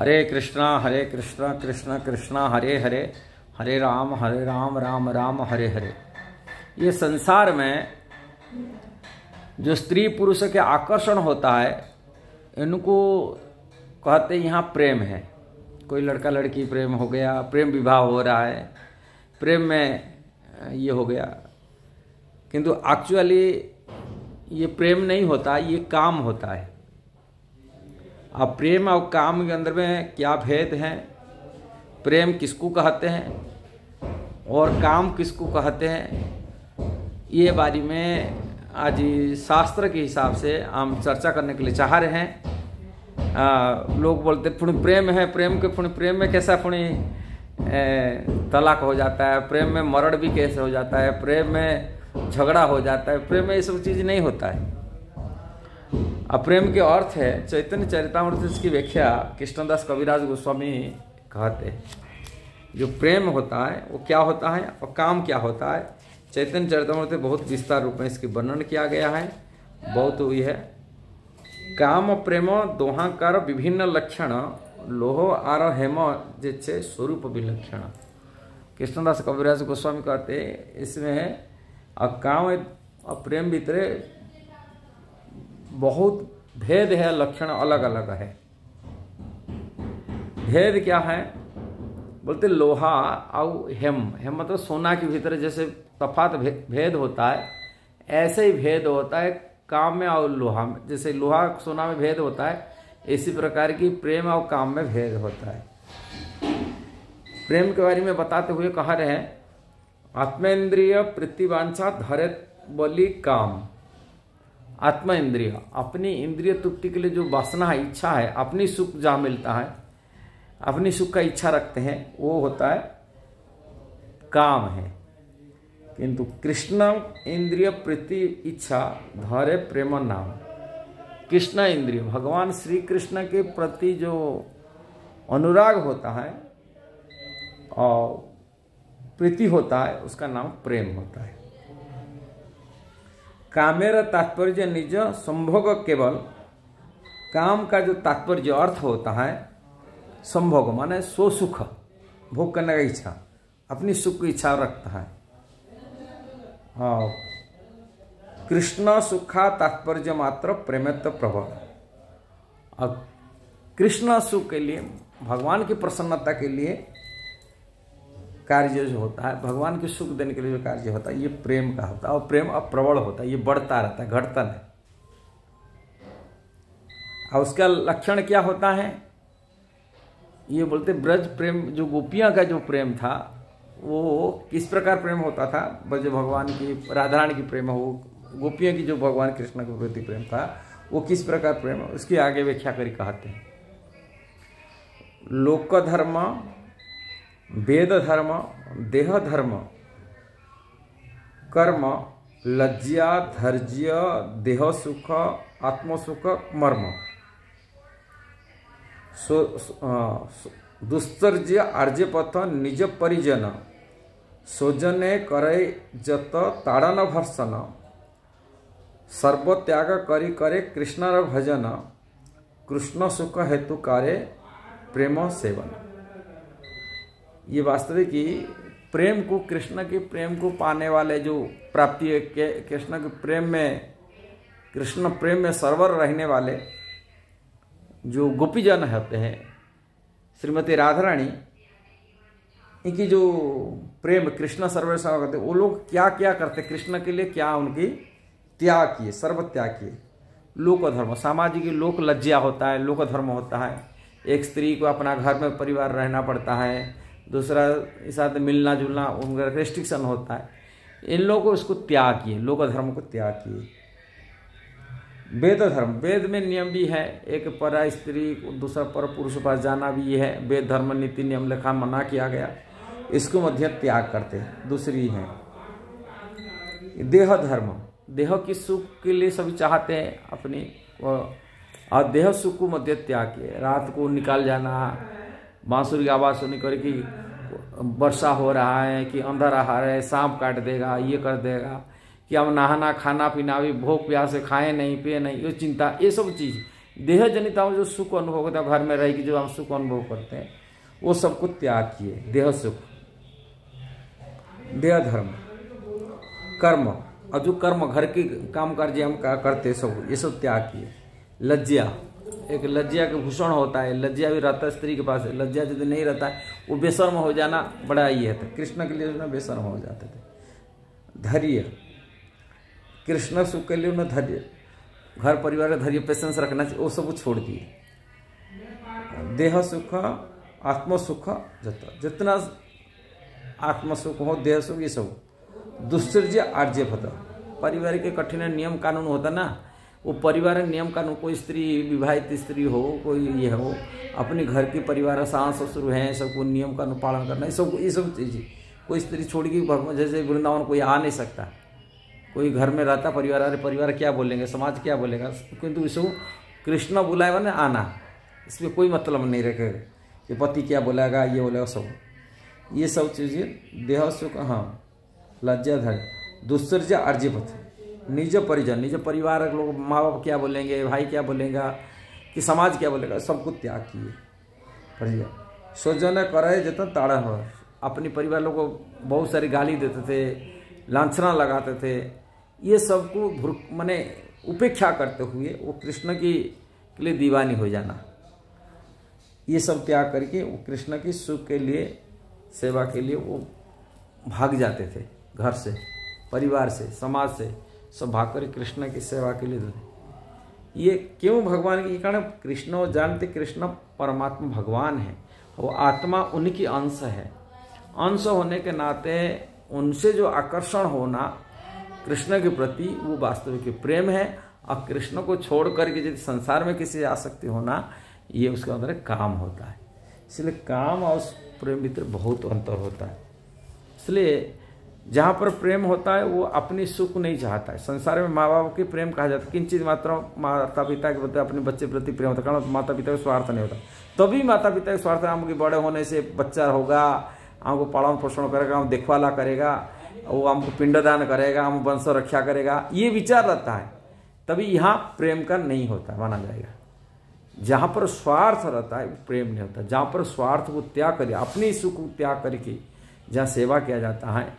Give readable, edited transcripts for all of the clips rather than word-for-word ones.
हरे कृष्णा कृष्ण कृष्णा हरे हरे, हरे राम राम राम हरे हरे। ये संसार में जो स्त्री पुरुष के आकर्षण होता है, इनको कहते हैं यहाँ प्रेम है। कोई लड़का लड़की प्रेम हो गया, प्रेम विवाह हो रहा है, प्रेम में ये हो गया, किंतु एक्चुअली ये प्रेम नहीं होता, ये काम होता है। अब प्रेम और काम के अंदर में क्या भेद है, प्रेम किसको कहते हैं और काम किसको कहते हैं, ये बारे में आज शास्त्र के हिसाब से हम चर्चा करने के लिए चाह रहे हैं। लोग बोलते पुणी प्रेम है, प्रेम के पुणी प्रेम में कैसा पुणी तलाक हो जाता है, प्रेम में मरण भी कैसे हो जाता है, प्रेम में झगड़ा हो जाता है। प्रेम में ये सब चीज़ नहीं होता है। अब प्रेम के अर्थ है, चैतन्य चरितामृत इसकी व्याख्या कृष्णदास कविराज गोस्वामी कहते हैं। जो प्रेम होता है वो क्या होता है और काम क्या होता है, चैतन्य चरितामृत में बहुत विस्तार रूप में इसकी वर्णन किया गया है। बहुत हुई है। काम और प्रेम दोहाकार विभिन्न लक्षण, लोह आर हेम जैसे स्वरूप विलक्षण। कृष्णदास कविराज गोस्वामी कहते इसमें काम और प्रेम भीतरे बहुत भेद है, लक्षण अलग अलग है। भेद क्या है बोलते, लोहा और हेम, हेम मतलब सोना के भीतर जैसे तफात भेद होता है, ऐसे ही भेद होता है काम में और लोहा में। जैसे लोहा सोना में भेद होता है, इसी प्रकार की प्रेम और काम में भेद होता है। प्रेम के बारे में बताते हुए कहा रहे, आत्मेंद्रिय प्रतिवांछा धरे बोली काम। आत्मा इंद्रिय, अपनी इंद्रिय तृप्ति के लिए जो वासना है, इच्छा है, अपनी सुख जहाँ मिलता है, अपनी सुख का इच्छा रखते हैं, वो होता है काम है। किंतु कृष्ण इंद्रिय प्रीति इच्छा धरे प्रेम नाम। कृष्ण इंद्रिय, भगवान श्री कृष्ण के प्रति जो अनुराग होता है और प्रीति होता है, उसका नाम प्रेम होता है। कामेर तात्पर्य निज संभोग केवल, काम का जो तात्पर्य अर्थ होता है, संभोग माने सो सुख, भोग करने का इच्छा, अपनी सुख की इच्छा रखता है। और कृष्ण सुखा तात्पर्य मात्र प्रेमत्व प्रभव। अब कृष्ण सुख के लिए, भगवान की प्रसन्नता के लिए कार्य जो होता है, भगवान के सुख देने के लिए जो कार्य होता है, ये प्रेम का होता है। और प्रेम अब प्रबल होता है, ये बढ़ता रहता है, घटता नहीं। और उसका लक्षण क्या होता है, ये बोलते ब्रज प्रेम, जो गोपियां का जो प्रेम था, वो किस प्रकार प्रेम होता था। ब्रज भगवान की, राधा रानी की प्रेम हो, गोपियों की जो भगवान कृष्ण के प्रति प्रेम था, वो किस प्रकार प्रेम, उसकी आगे व्याख्या करी कहते हैं। लोक धर्म, वेद धर्म, देह धर्म, कर्म, लज्जा, धैर्य, देह सुख, आत्मसुख, मर्म, दुस्तर्य आर्यपथ निज परिजन, सोजने करे जत ताड़न भर्सन, सर्वत्याग करी करे कृष्णर भजन, कृष्ण सुख हेतु करे प्रेम सेवन। ये वास्तविक ही प्रेम को, कृष्ण के प्रेम को पाने वाले जो प्राप्ति है, कृष्ण के प्रेम में, कृष्ण प्रेम में सरवर रहने वाले जो गोपीजन होते हैं, श्रीमती राधा रानी, इनकी जो प्रेम कृष्ण सर्व करते, वो लोग क्या क्या करते कृष्ण के लिए, क्या उनकी त्याग किए, सर्व त्याग किए। लोक धर्म, सामाजिक लोक लज्जा होता है, लोक धर्म होता है। एक स्त्री को अपना घर में परिवार रहना पड़ता है, दूसरा इस साथ मिलना जुलना, उनका रेस्ट्रिक्शन होता है। इन लोगों को इसको त्याग किए, लोक धर्म को त्याग किए। वेद धर्म, वेद में नियम भी है, एक पर स्त्री दूसरा पर पुरुष के पास जाना भी है, वेद धर्म नीति नियम लेखा मना किया गया, इसको मध्य त्याग करते हैं। दूसरी है देह धर्म, देह की सुख के लिए सभी चाहते हैं अपनी, और देह सुख को मध्य त्याग किए। रात को निकाल जाना, बांसुरी की आवाज़ सुनी करे कि वर्षा हो रहा है, कि अंधेरा आ रहा है, सांप काट देगा, ये कर देगा, कि हम नहाना खाना पीना भी भूख प्यास से खाएं नहीं, पिए नहीं, ये चिंता, ये सब चीज़ देह जनिताओं जो सुख अनुभव होता है, घर में रह के जो हम सुख अनुभव करते हैं, वो सबको त्याग किए। देह सुख, देह धर्म, कर्म, और जो कर्म घर के काम कार्य हम करते सब, ये सब त्याग किए। लज्जा, एक लज्जा का भूषण होता है, लज्जा भी रहता है स्त्री के पास, लज्जा यदि नहीं रहता है वो बेशर्म हो जाना बड़ा ही है। कृष्ण के लिए उन्हें बेशर्म हो जाते थे। धैर्य, कृष्ण सुख के लिए उन्हें धैर्य, घर परिवार का धैर्य, पेशेंस रखना चाहिए, वो सब छोड़ दिए। देह सुख, आत्म सुख, जितना आत्म सुख हो, देह सुख, ये सब। दुश्चर्य आर्य भत, परिवार के कठिन नियम कानून होता ना, वो परिवार नियम कानून, कोई स्त्री विवाहित स्त्री हो, कोई ये हो, अपने घर की परिवार सास ससुर हैं, सबको नियम कानून पालन करना, ये सब चीज़ें। कोई स्त्री छोड़ के भगवान जैसे वृंदावन कोई आ नहीं सकता, कोई घर में रहता परिवार, अरे परिवार क्या बोलेंगे, समाज क्या बोलेगा, किंतु इसको कृष्ण बुलाएगा ना आना, इसमें कोई मतलब नहीं रखेगा कि पति क्या बोलेगा, ये बोलेगा, सब ये सब चीज़ें। देह सुख, हाँ, लज्जा धैर्य, दुश्चर्या आर्यवत, निज परिजन, निज परिवार के लोग, माँ बाप क्या बोलेंगे, भाई क्या बोलेगा, कि समाज क्या बोलेगा, सबको त्याग किए। परिजन स्वजन करे जतन ताड़ा हो, अपने परिवार लोग को बहुत सारी गाली देते थे, लांछना लगाते थे, ये सबको माने उपेक्षा करते हुए वो कृष्ण के लिए दीवानी हो जाना, ये सब त्याग करके वो कृष्ण की सुख के लिए, सेवा के लिए वो भाग जाते थे, घर से, परिवार से, समाज से, सब भाग कर कृष्ण की सेवा के लिए। ये क्यों भगवान के कारण? कृष्ण जानते, कृष्ण परमात्मा भगवान है, वो आत्मा उनकी अंश है। अंश होने के नाते उनसे जो आकर्षण होना कृष्ण के प्रति, वो वास्तविक प्रेम है। और कृष्ण को छोड़ करके यदि संसार में किसी आसक्ति होना, ये उसके अंदर काम होता है। इसलिए काम और प्रेम भीतर बहुत अंतर होता है। इसलिए जहाँ पर प्रेम होता है वो अपनी सुख नहीं चाहता है। संसार में माँ बाप की प्रेम कहा जाता है, किंचित मात्रा माता पिता के प्रति, अपने बच्चे प्रति प्रेम होता है, कारण माता पिता का स्वार्थ नहीं होता। तभी माता पिता के स्वार्थ, हमके बड़े होने से बच्चा होगा, हमको पालन पोषण करेगा, हम देखभाल करेगा, वो हमको पिंडदान करेगा, हम वंश रक्षा करेगा, ये विचार रहता है। तभी यहाँ प्रेम का नहीं होता माना जाएगा। जहाँ पर स्वार्थ रहता है वो प्रेम नहीं होता। जहाँ पर स्वार्थ को त्याग करे, अपनी सुख को त्याग करके जहाँ सेवा किया जाता है,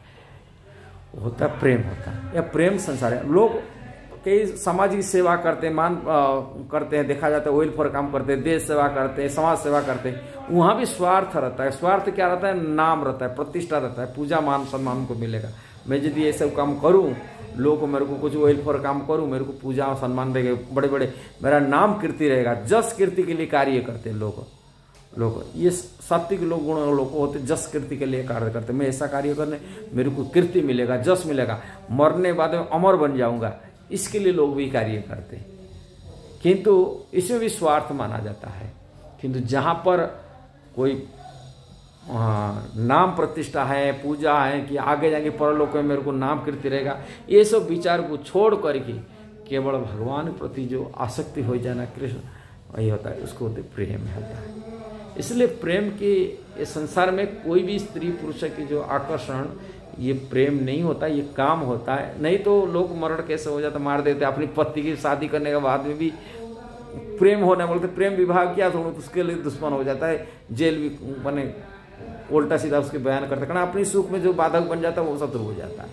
होता है प्रेम होता है। या प्रेम संसार है। लोग कई सामाजिक सेवा करते हैं, करते हैं, देखा जाता है वेलफेयर काम करते हैं, देश सेवा करते हैं, समाज सेवा करते हैं, वहाँ भी स्वार्थ रहता है। स्वार्थ क्या रहता है? नाम रहता है, प्रतिष्ठा रहता है, पूजा मान सम्मान को मिलेगा। मैं यदि ये सब काम करूँ, लोग को मेरे को कुछ वेलफेयर काम करूँ, मेरे को पूजा सम्मान देगा, बड़े बड़े मेरा नाम कीर्ति रहेगा। जस कीर्ति के लिए कार्य करते हैं लोग ये सात्विक लोग गुण लोग होते, जस कीर्ति के लिए कार्य करते। मैं ऐसा कार्य करने मेरे को कीर्ति मिलेगा, जस मिलेगा, मरने बाद में अमर बन जाऊंगा, इसके लिए लोग भी कार्य करते हैं। किंतु इसमें भी स्वार्थ माना जाता है। किंतु जहाँ पर कोई नाम प्रतिष्ठा है, पूजा है, कि आगे जाके परलोक में मेरे को नाम कीर्ति रहेगा, ये सब विचार को छोड़ करके केवल भगवान के प्रति जो आसक्ति हो जाना, कृष्ण वही होता है, उसको प्रेम होता है। इसलिए प्रेम के संसार में कोई भी स्त्री पुरुष की जो आकर्षण, ये प्रेम नहीं होता, ये काम होता है। नहीं तो लोग मरण कैसे हो जाता, मार देते। अपनी पत्नी की शादी करने के बाद में भी प्रेम होने बोलते, प्रेम विवाह किया तो उसके लिए दुश्मन हो जाता है, जेल भी बने, उल्टा सीधा उसके बयान करते, कारण अपनी सुख में जो बाधक बन जाता है वो शत्रु हो जाता है।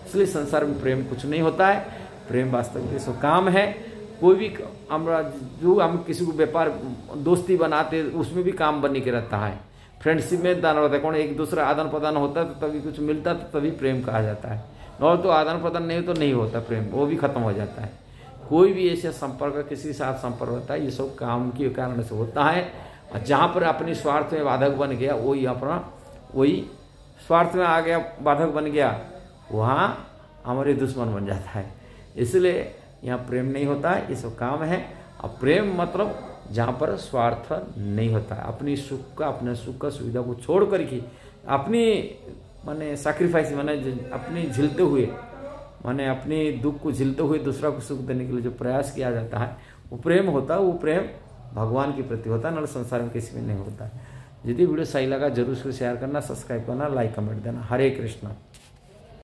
इसलिए संसार में प्रेम कुछ नहीं होता है। प्रेम वास्तविक सो काम है। कोई भी हम किसी को व्यापार दोस्ती बनाते, उसमें भी काम बनी के रहता है। फ्रेंडशिप में दान होता है, कौन एक दूसरा आदान प्रदान होता है तो तभी कुछ मिलता है, तो तभी प्रेम कहा जाता है। और तो आदान प्रदान नहीं तो नहीं होता प्रेम, वो भी खत्म हो जाता है। कोई भी ऐसे संपर्क, किसी के साथ संपर्क होता है, ये सब काम के कारण से होता है। और जहाँ पर अपनी स्वार्थ में बाधक बन गया, वही अपना वही स्वार्थ में आ गया, बाधक बन गया, वहाँ हमारे दुश्मन बन जाता है। इसलिए यहाँ प्रेम नहीं होता है, ये सब काम है। अब प्रेम मतलब जहाँ पर स्वार्थ नहीं होता है, अपनी सुख का, अपने सुख का सुविधा को छोड़ करके अपनी माने सैक्रिफाइस, माने अपनी झिलते हुए, माने अपनी दुख को झिलते हुए दूसरा को सुख देने के लिए जो प्रयास किया जाता है, वो प्रेम होता है। वो प्रेम भगवान के प्रति होता है, न संसार में किसी में नहीं होता है। यदि वीडियो सही लगा जरूर उसको शेयर करना, सब्सक्राइब करना, लाइक कमेंट देना। हरे कृष्णा।